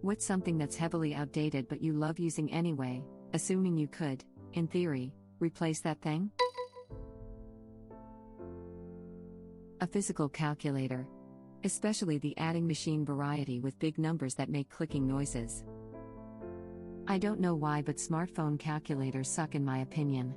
What's something that's heavily outdated but you love using anyway, assuming you could, in theory, replace that thing? A physical calculator. Especially the adding machine variety with big numbers that make clicking noises. I don't know why, but smartphone calculators suck in my opinion.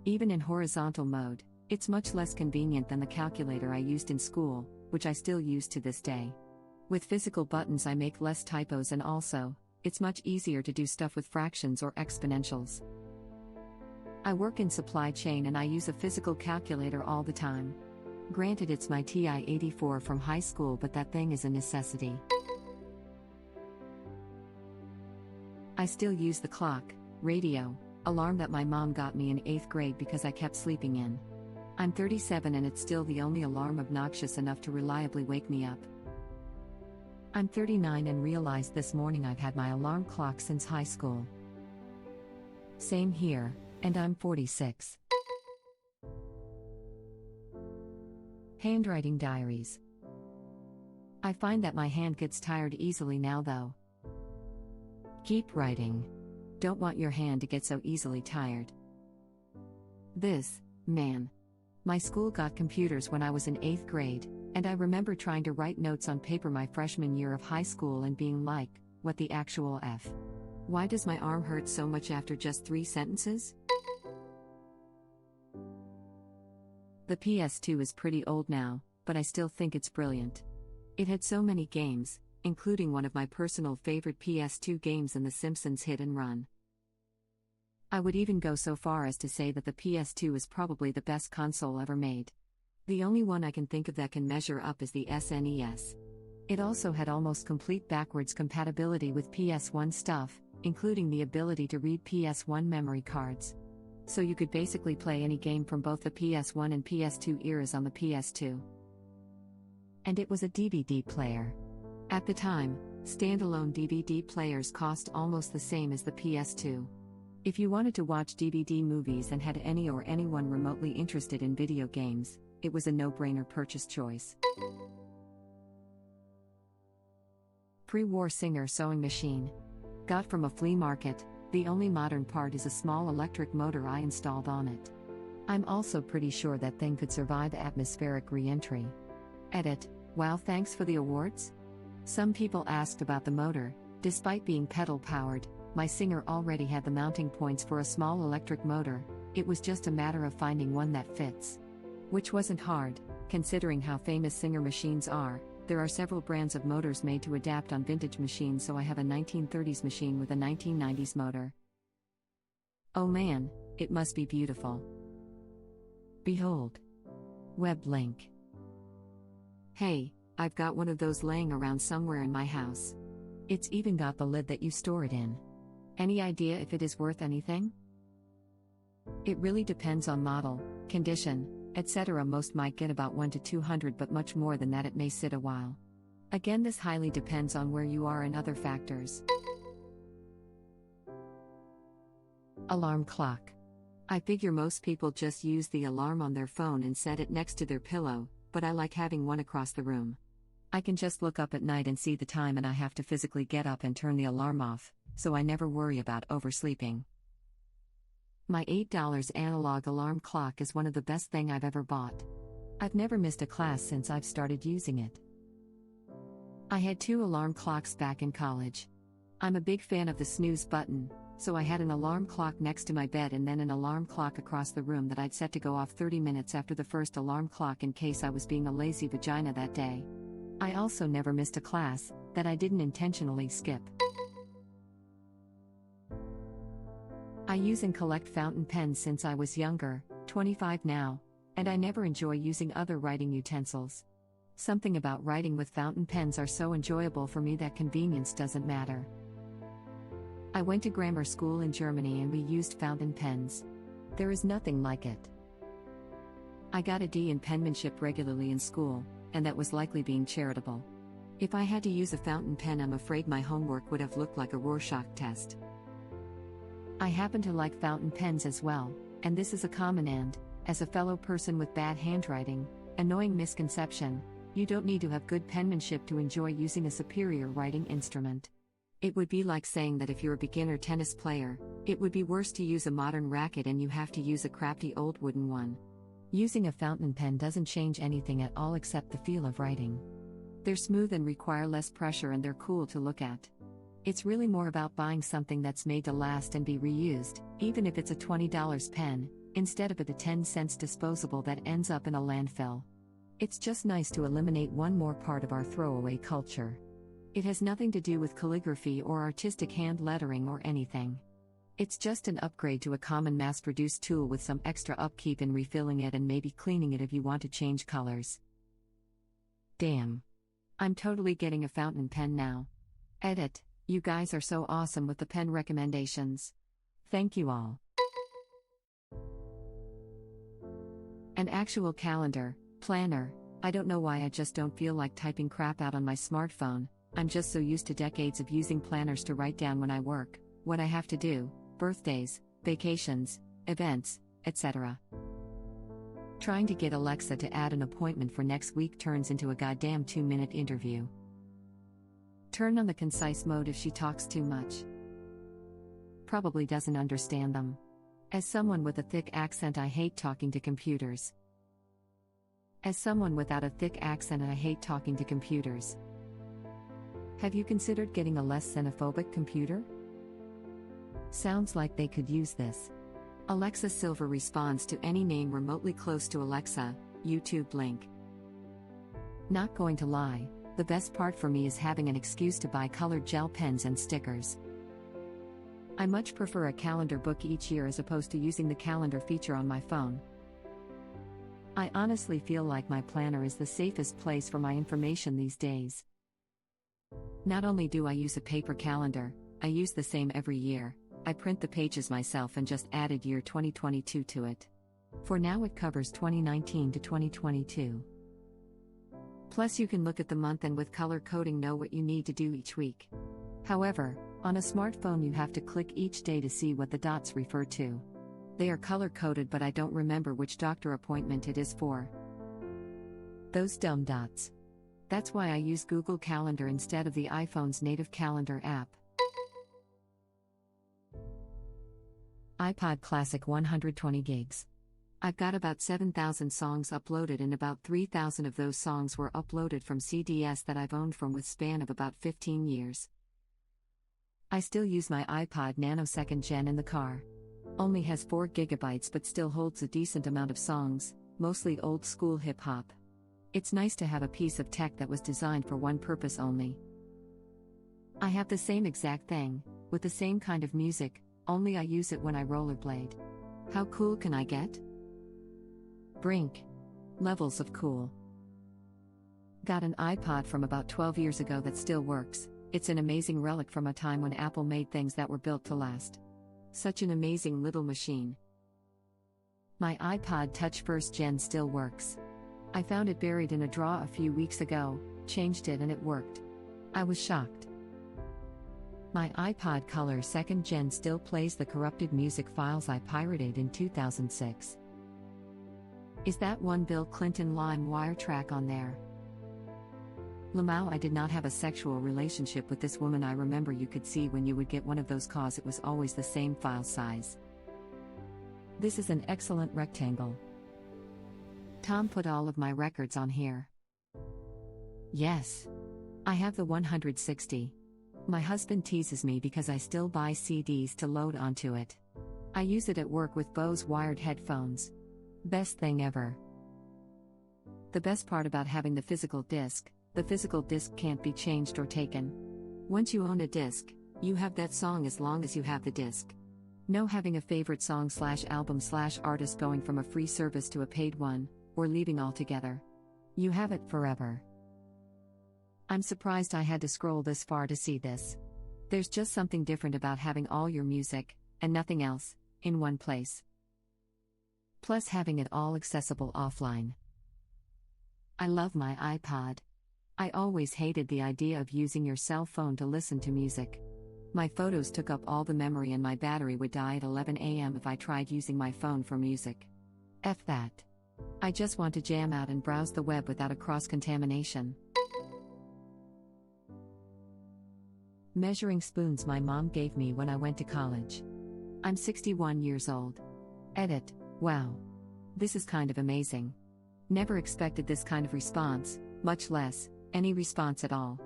Even in horizontal mode, it's much less convenient than the calculator I used in school, which I still use to this day. With physical buttons I make less typos, and also, it's much easier to do stuff with fractions or exponentials. I work in supply chain and I use a physical calculator all the time. Granted, it's my TI-84 from high school, but that thing is a necessity. I still use the clock, radio, alarm that my mom got me in 8th grade because I kept sleeping in. I'm 37 and it's still the only alarm obnoxious enough to reliably wake me up. I'm 39 and realized this morning I've had my alarm clock since high school. Same here, and I'm 46. Handwriting diaries. I find that my hand gets tired easily now though. Keep writing. Don't want your hand to get so easily tired. Man. My school got computers when I was in 8th grade, and I remember trying to write notes on paper my freshman year of high school and being like, what the actual F? Why does my arm hurt so much after just 3 sentences? The PS2 is pretty old now, but I still think it's brilliant. It had so many games, including one of my personal favorite PS2 games in The Simpsons Hit and Run. I would even go so far as to say that the PS2 is probably the best console ever made. The only one I can think of that can measure up is the SNES. It also had almost complete backwards compatibility with PS1 stuff, including the ability to read PS1 memory cards. So you could basically play any game from both the PS1 and PS2 eras on the PS2. And it was a DVD player. At the time, standalone DVD players cost almost the same as the PS2. If you wanted to watch DVD movies and had any or anyone remotely interested in video games, it was a no-brainer purchase choice. Pre-war Singer sewing machine. Got from a flea market. The only modern part is a small electric motor I installed on it. I'm also pretty sure that thing could survive atmospheric re-entry. Edit. Wow, thanks for the awards? Some people asked about the motor. Despite being pedal-powered, my Singer already had the mounting points for a small electric motor. It was just a matter of finding one that fits. Which wasn't hard, considering how famous Singer machines are. There are several brands of motors made to adapt on vintage machines, so I have a 1930s machine with a 1990s motor. Oh man, it must be beautiful. Behold. Web link. Hey, I've got one of those laying around somewhere in my house. It's even got the lid that you store it in. Any idea if it is worth anything? It really depends on model, condition, etc. Most might get about 1 to 200, but much more than that it may sit a while. Again, this highly depends on where you are and other factors. Alarm clock. I figure most people just use the alarm on their phone and set it next to their pillow, but I like having one across the room. I can just look up at night and see the time, and I have to physically get up and turn the alarm off, so I never worry about oversleeping. My $8 analog alarm clock is one of the best thing I've ever bought. I've never missed a class since I've started using it. I had 2 alarm clocks back in college. I'm a big fan of the snooze button, so I had an alarm clock next to my bed and then an alarm clock across the room that I'd set to go off 30 minutes after the first alarm clock in case I was being a lazy vagina that day. I also never missed a class that I didn't intentionally skip. I use and collect fountain pens since I was younger, 25 now, and I never enjoy using other writing utensils. Something about writing with fountain pens are so enjoyable for me that convenience doesn't matter. I went to grammar school in Germany and we used fountain pens. There is nothing like it. I got a D in penmanship regularly in school, and that was likely being charitable. If I had to use a fountain pen, I'm afraid my homework would have looked like a Rorschach test. I happen to like fountain pens as well, and this is a common and, as a fellow person with bad handwriting, annoying misconception: you don't need to have good penmanship to enjoy using a superior writing instrument. It would be like saying that if you're a beginner tennis player, it would be worse to use a modern racket and you have to use a crappy old wooden one. Using a fountain pen doesn't change anything at all except the feel of writing. They're smooth and require less pressure, and they're cool to look at. It's really more about buying something that's made to last and be reused, even if it's a $20 pen, instead of a 10-cent disposable that ends up in a landfill. It's just nice to eliminate one more part of our throwaway culture. It has nothing to do with calligraphy or artistic hand lettering or anything. It's just an upgrade to a common mass-produced tool with some extra upkeep in refilling it and maybe cleaning it if you want to change colors. Damn. I'm totally getting a fountain pen now. Edit. You guys are so awesome with the pen recommendations. Thank you all. An actual calendar, planner. I don't know why I just don't feel like typing crap out on my smartphone. I'm just so used to decades of using planners to write down when I work, what I have to do, birthdays, vacations, events, etc. Trying to get Alexa to add an appointment for next week turns into a goddamn 2-minute interview. Turn on the concise mode if she talks too much. Probably doesn't understand them. As someone with a thick accent, I hate talking to computers. As someone without a thick accent, I hate talking to computers. Have you considered getting a less xenophobic computer? Sounds like they could use this. Alexa Silver responds to any name remotely close to Alexa, YouTube link. Not going to lie, the best part for me is having an excuse to buy colored gel pens and stickers. I much prefer a calendar book each year as opposed to using the calendar feature on my phone. I honestly feel like my planner is the safest place for my information these days. Not only do I use a paper calendar, I use the same every year. I print the pages myself and just added year 2022 to it. For now it covers 2019 to 2022. Plus you can look at the month and with color coding know what you need to do each week. However, on a smartphone you have to click each day to see what the dots refer to. They are color coded, but I don't remember which doctor appointment it is for. Those dumb dots. That's why I use Google Calendar instead of the iPhone's native calendar app. iPod Classic 120 gigs. I've got about 7,000 songs uploaded, and about 3,000 of those songs were uploaded from CDs that I've owned from with span of about 15 years. I still use my iPod Nano 2nd Gen in the car. Only has 4 gigabytes but still holds a decent amount of songs, mostly old school hip hop. It's nice to have a piece of tech that was designed for one purpose only. I have the same exact thing, with the same kind of music, only I use it when I rollerblade. How cool can I get? Brink. Levels of cool. Got an iPod from about 12 years ago that still works. It's an amazing relic from a time when Apple made things that were built to last. Such an amazing little machine. My iPod Touch 1st Gen still works. I found it buried in a drawer a few weeks ago, changed it and it worked. I was shocked. My iPod Color 2nd Gen still plays the corrupted music files I pirated in 2006. Is that one Bill Clinton LimeWire track on there? Lamau, I did not have a sexual relationship with this woman. I remember you could see when you would get one of those cause it was always the same file size. This is an excellent rectangle. Tom put all of my records on here. Yes. I have the 160. My husband teases me because I still buy CDs to load onto it. I use it at work with Bose wired headphones. Best thing ever. The best part about having the physical disc can't be changed or taken. Once you own a disc, you have that song as long as you have the disc. No having a favorite song/album/artist going from a free service to a paid one, or leaving altogether. You have it forever. I'm surprised I had to scroll this far to see this. There's just something different about having all your music, and nothing else, in one place. Plus having it all accessible offline. I love my iPod. I always hated the idea of using your cell phone to listen to music. My photos took up all the memory and my battery would die at 11 a.m. if I tried using my phone for music. F that. I just want to jam out and browse the web without a cross-contamination. Measuring spoons my mom gave me when I went to college. I'm 61 years old. Edit. Wow. This is kind of amazing. Never expected this kind of response, much less any response at all.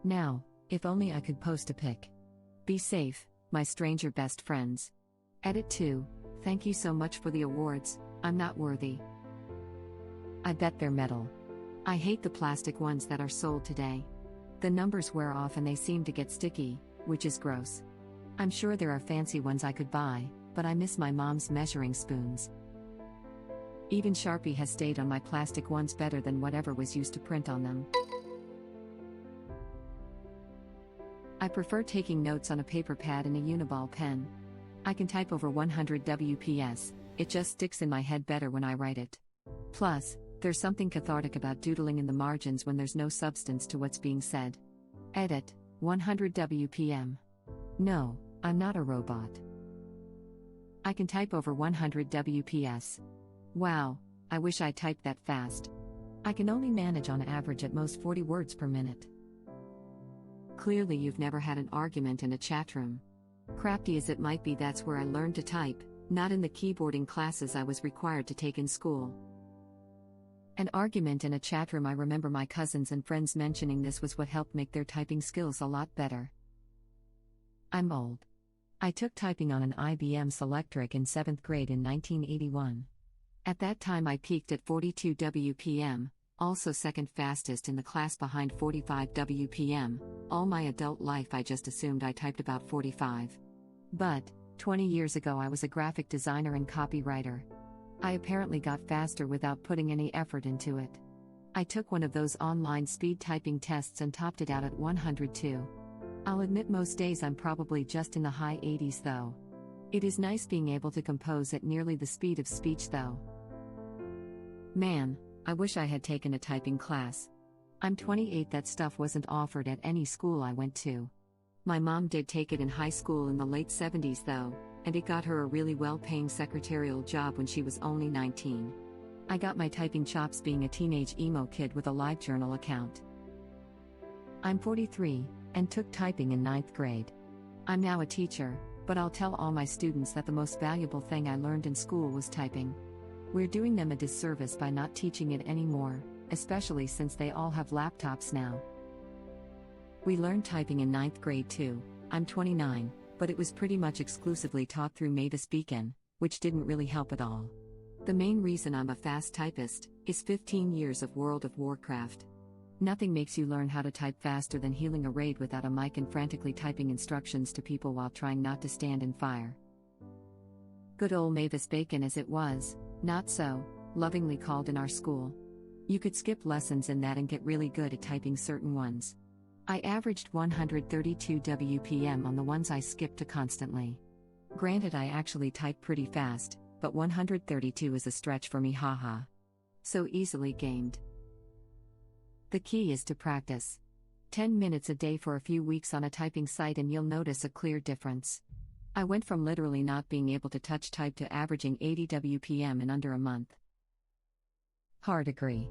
Now, if only I could post a pic. Be safe, my stranger best friends. Edit 2. Thank you so much for the awards, I'm not worthy. I bet they're metal. I hate the plastic ones that are sold today. The numbers wear off and they seem to get sticky, which is gross. I'm sure there are fancy ones I could buy, but I miss my mom's measuring spoons. Even Sharpie has stayed on my plastic ones better than whatever was used to print on them. I prefer taking notes on a paper pad and a Uniball pen. I can type over 100 WPS, it just sticks in my head better when I write it. Plus, there's something cathartic about doodling in the margins when there's no substance to what's being said. Edit. 100 WPM. No, I'm not a robot. I can type over 100 WPS. Wow, I wish I typed that fast. I can only manage on average at most 40 words per minute. Clearly you've never had an argument in a chat room. Crafty as it might be, that's where I learned to type, not in the keyboarding classes I was required to take in school. An argument in a chat room. I remember my cousins and friends mentioning this was what helped make their typing skills a lot better. I'm old. I took typing on an IBM Selectric in 7th grade in 1981. At that time I peaked at 42 WPM, also second fastest in the class behind 45 WPM. All my adult life I just assumed I typed about 45. But, 20 years ago I was a graphic designer and copywriter. I apparently got faster without putting any effort into it. I took one of those online speed typing tests and topped it out at 102. I'll admit most days I'm probably just in the high 80s though. It is nice being able to compose at nearly the speed of speech though. Man, I wish I had taken a typing class. I'm 28. That stuff wasn't offered at any school I went to. My mom did take it in high school in the late 70s though, and it got her a really well-paying secretarial job when she was only 19. I got my typing chops being a teenage emo kid with a LiveJournal account. I'm 43, and took typing in 9th grade. I'm now a teacher, but I'll tell all my students that the most valuable thing I learned in school was typing. We're doing them a disservice by not teaching it anymore, especially since they all have laptops now. We learned typing in 9th grade too. I'm 29. But it was pretty much exclusively taught through Mavis Beacon, which didn't really help at all. The main reason I'm a fast typist is 15 years of World of Warcraft. Nothing makes you learn how to type faster than healing a raid without a mic and frantically typing instructions to people while trying not to stand in fire. Good old Mavis Bacon as it was, not so, lovingly called in our school. You could skip lessons in that and get really good at typing certain ones. I averaged 132 WPM on the ones I skipped to constantly. Granted, I actually type pretty fast, but 132 is a stretch for me, haha. So easily gamed. The key is to practice. 10 minutes a day for a few weeks on a typing site and you'll notice a clear difference. I went from literally not being able to touch type to averaging 80 WPM in under a month. Hard agree.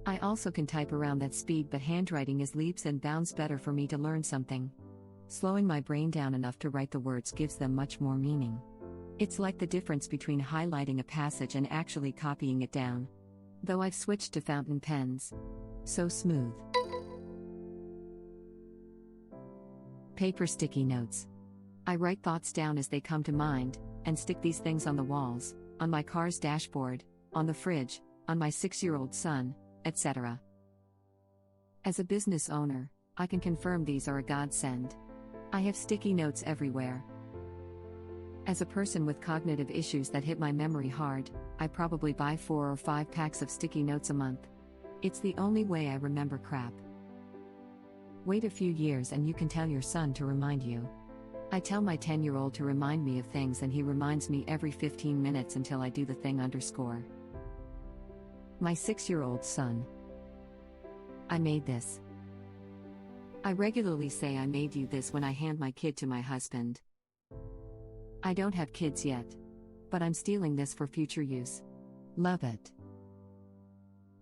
I also can type around that speed, but handwriting is leaps and bounds better for me to learn something. Slowing my brain down enough to write the words gives them much more meaning. It's like the difference between highlighting a passage and actually copying it down. Though I've switched to fountain pens. So smooth. Paper sticky notes. I write thoughts down as they come to mind, and stick these things on the walls, on my car's dashboard, on the fridge, on my 6-year-old son, etc. As a business owner, I can confirm these are a godsend. I have sticky notes everywhere. As a person with cognitive issues that hit my memory hard, I probably buy 4 or 5 packs of sticky notes a month. It's the only way I remember crap. Wait a few years and you can tell your son to remind you. I tell my 10-year-old to remind me of things and he reminds me every 15 minutes until I do the thing underscore. My 6-year-old son. I made this. I regularly say I made you this when I hand my kid to my husband. I don't have kids yet. But I'm stealing this for future use. Love it.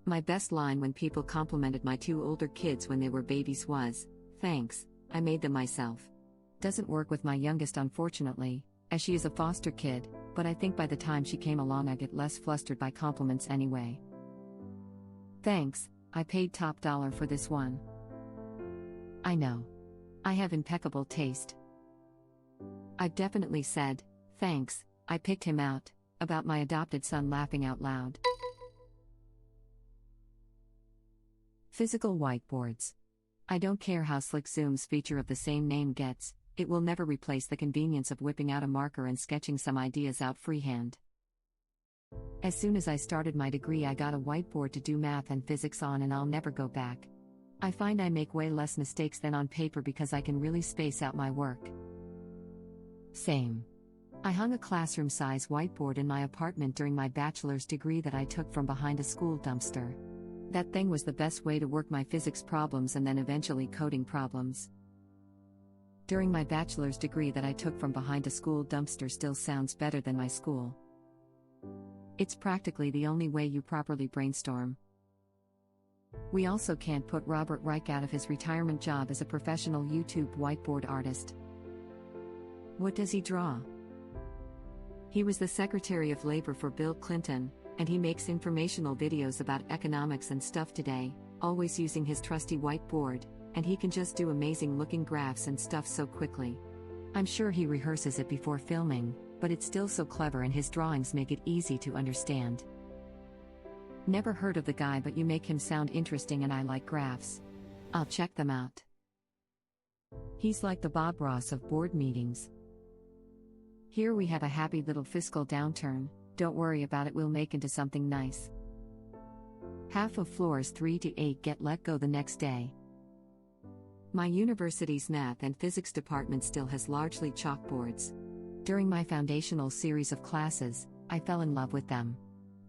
My best line when people complimented my 2 older kids when they were babies was, "Thanks, I made them myself. Doesn't work with my youngest, unfortunately, as she is a foster kid, but I think by the time she came along I get less flustered by compliments anyway. Thanks, I paid top dollar for this one. I know. I have impeccable taste. I've definitely said, thanks, I picked him out, about my adopted son laughing out loud. Physical whiteboards. I don't care how slick Zoom's feature of the same name gets, it will never replace the convenience of whipping out a marker and sketching some ideas out freehand. As soon as I started my degree, I got a whiteboard to do math and physics on, and I'll never go back. I find I make way less mistakes than on paper because I can really space out my work. Same. I hung a classroom-size whiteboard in my apartment during my bachelor's degree that I took from behind a school dumpster. That thing was the best way to work my physics problems and then eventually coding problems. During my bachelor's degree that I took from behind a school dumpster still sounds better than my school. It's practically the only way you properly brainstorm. We also can't put Robert Reich out of his retirement job as a professional YouTube whiteboard artist. What does he draw? He was the Secretary of Labor for Bill Clinton, and he makes informational videos about economics and stuff today, always using his trusty whiteboard, and he can just do amazing looking graphs and stuff so quickly. I'm sure he rehearses it before filming, but it's still so clever and his drawings make it easy to understand. Never heard of the guy, but you make him sound interesting and I like graphs. I'll check them out. He's like the Bob Ross of board meetings. Here we have a happy little fiscal downturn, don't worry about it, we'll make into something nice. Half of floors 3 to 8 get let go the next day. My university's math and physics department still has largely chalkboards. During my foundational series of classes, I fell in love with them.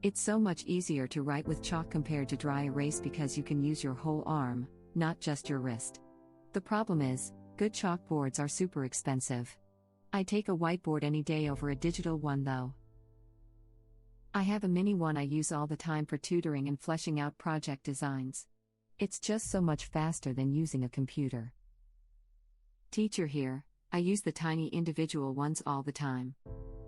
It's so much easier to write with chalk compared to dry erase because you can use your whole arm, not just your wrist. The problem is, good chalkboards are super expensive. I take a whiteboard any day over a digital one though. I have a mini one I use all the time for tutoring and fleshing out project designs. It's just so much faster than using a computer. Teacher here, I use the tiny individual ones all the time.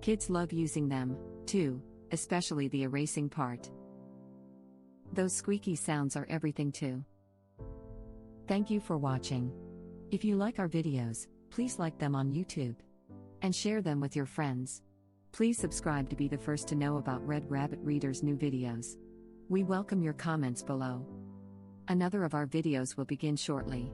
Kids love using them, too, especially the erasing part. Those squeaky sounds are everything too. Thank you for watching. If you like our videos, please like them on YouTube. And share them with your friends. Please subscribe to be the first to know about Red Rabbit Reader's new videos. We welcome your comments below. Another of our videos will begin shortly.